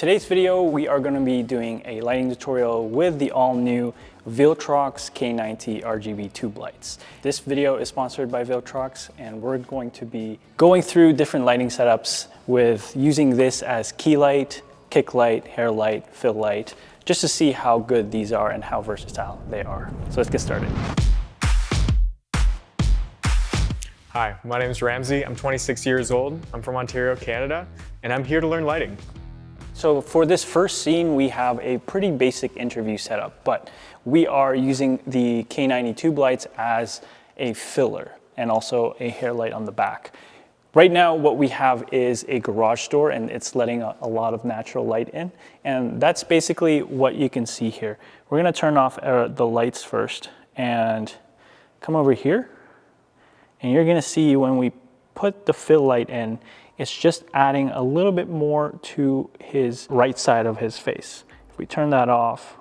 Today's video, we are going to be doing a lighting tutorial with the all-new Viltrox K90 RGB tube lights. This video is sponsored by Viltrox, and we're going to be going through different lighting setups with using this as key light, kick light, hair light, fill light, just to see how good these are and how versatile they are. So let's get started. Hi, my name is Ramsey. I'm 26 years old. I'm from Ontario, Canada, and I'm here to learn lighting. So for this first scene, we have a pretty basic interview setup, but we are using the K90 tube lights as a filler and also a hair light on the back. Right now, what we have is a garage door, and it's letting a lot of natural light in. And that's basically what you can see here. We're gonna turn off the lights first and come over here. And you're gonna see when we put the fill light in, it's just adding a little bit more to his right side of his face. If we turn that off,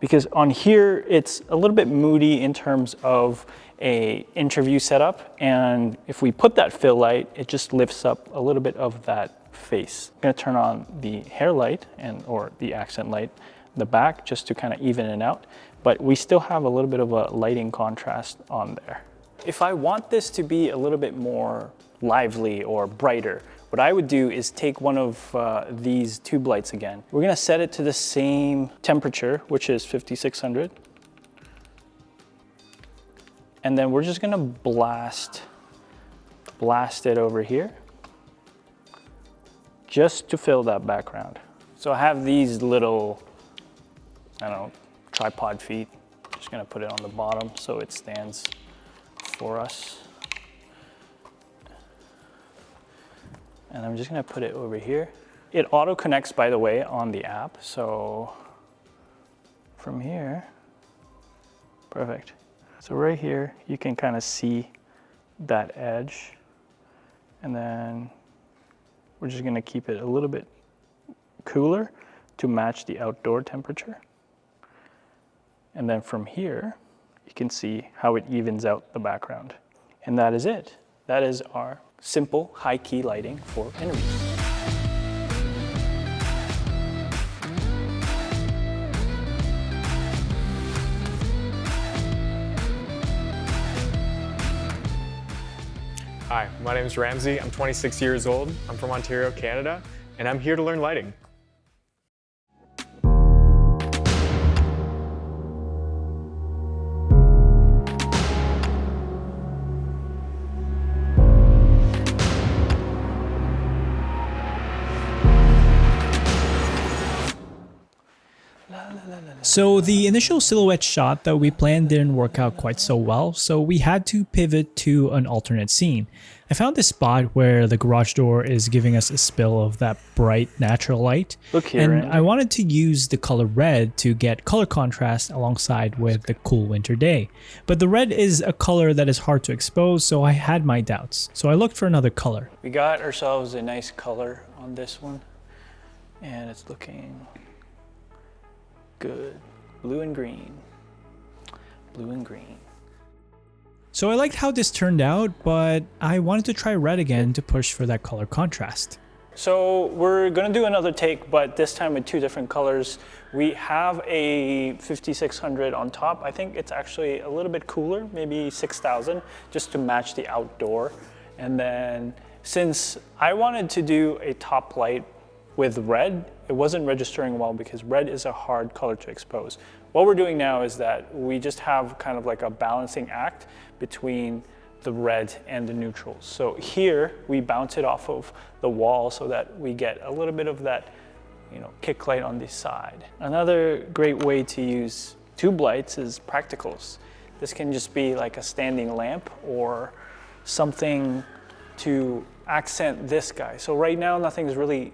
because on here, it's a little bit moody in terms of a interview setup. And if we put that fill light, it just lifts up a little bit of that face. I'm gonna turn on the hair light or the accent light in the back just to kind of even it out. But we still have a little bit of a lighting contrast on there. If I want this to be a little bit more lively or brighter, what I would do is take one of these tube lights again. We're gonna set it to the same temperature, which is 5600. And then we're just gonna blast it over here, just to fill that background. So I have these little, I don't know, tripod feet. Just gonna put it on the bottom so it stands for us. And I'm just gonna put it over here. It auto connects, by the way, on the app. So from here, perfect. So right here, you can kind of see that edge. And then we're just gonna keep it a little bit cooler to match the outdoor temperature. And then from here, you can see how it evens out the background. And that is it. That is our simple high key lighting for interviews. Hi, my name is Ramsey. I'm 26 years old. I'm from Ontario, Canada, and I'm here to learn lighting. So the initial silhouette shot that we planned didn't work out quite so well, so we had to pivot to an alternate scene. I found this spot where the garage door is giving us a spill of that bright natural light. Look here, and Randy. I wanted to use the color red to get color contrast alongside with the cool winter day. But the red is a color that is hard to expose, so I had my doubts. So I looked for another color. We got ourselves a nice color on this one, and it's looking good. Blue and green. Blue and green. So I liked how this turned out, but I wanted to try red again to push for that color contrast. So we're gonna do another take, but this time with two different colors. We have a 5600 on top. I think it's actually a little bit cooler, maybe 6000, just to match the outdoor. And then since I wanted to do a top light with red, it wasn't registering well because red is a hard color to expose. What we're doing now is that we just have kind of like a balancing act between the red and the neutrals. So here we bounce it off of the wall so that we get a little bit of that, kick light on the side. Another great way to use tube lights is practicals. This can just be like a standing lamp or something to accent this guy. So right now nothing's really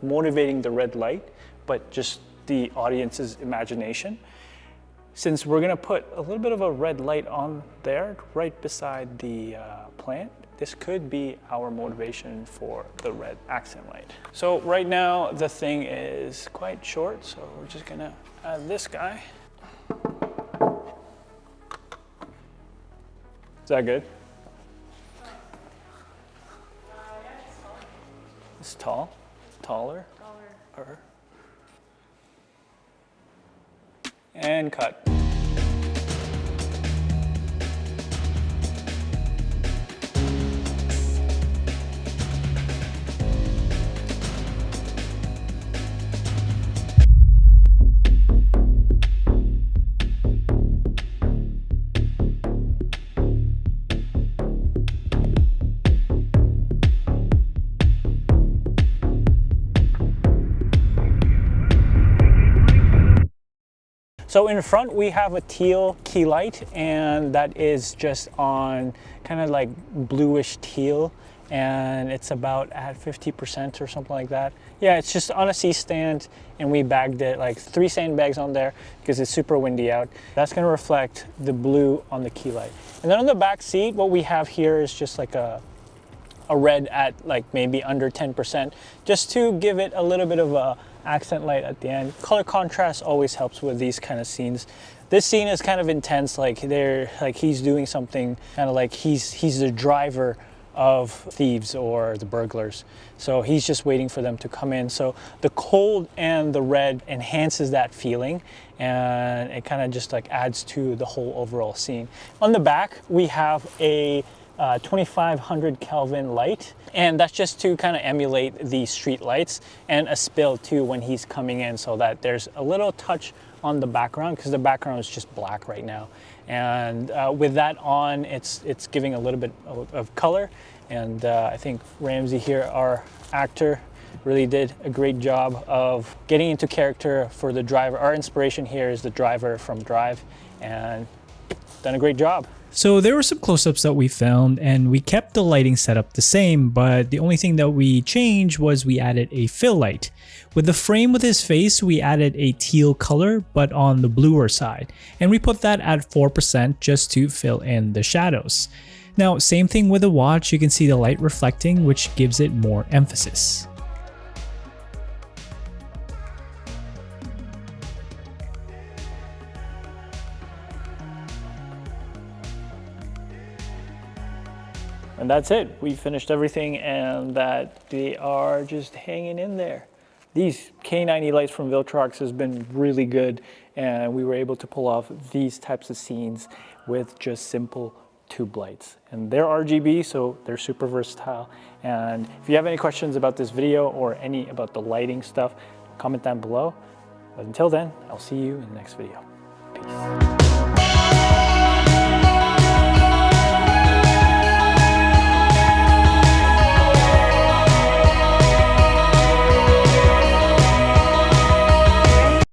motivating the red light, but just the audience's imagination. Since we're gonna put a little bit of a red light on there, right beside the plant, this could be our motivation for the red accent light. So right now the thing is quite short, so we're just gonna add this guy. Is that good? It's tall. taller. And cut. So in front we have a teal key light, and that is just on kind of like bluish teal, and it's about at 50% or something like that. Yeah, it's just on a C-stand, and we bagged it like 3 sandbags on there because it's super windy out. That's going to reflect the blue on the key light. And then on the back seat, what we have here is just like a red at like maybe under 10%, just to give it a little bit of a accent light at the end. Color contrast always helps with these kind of scenes. This scene is kind of intense, like he's doing something kind of like he's the driver of thieves or the burglars. So he's just waiting for them to come in. So the cold and the red enhances that feeling, and it kind of just like adds to the whole overall scene. On the back, we have a 2500 Kelvin light, and that's just to kind of emulate the street lights, and a spill too when he's coming in, so that there's a little touch on the background, because the background is just black right now. And with that on, it's giving a little bit of color. And I think Ramsey here, our actor, really did a great job of getting into character for the driver. Our inspiration here is the driver from Drive, and done a great job. So there were some close-ups that we filmed, and we kept the lighting setup the same, but the only thing that we changed was we added a fill light. With the frame with his face, we added a teal color, but on the bluer side, and we put that at 4% just to fill in the shadows. Now, same thing with the watch, you can see the light reflecting, which gives it more emphasis. And that's it. We finished everything, and that they are just hanging in there. These K90 lights from Viltrox has been really good, and we were able to pull off these types of scenes with just simple tube lights. And they're RGB, so they're super versatile. And if you have any questions about this video or any about the lighting stuff, comment down below. But until then, I'll see you in the next video. Peace.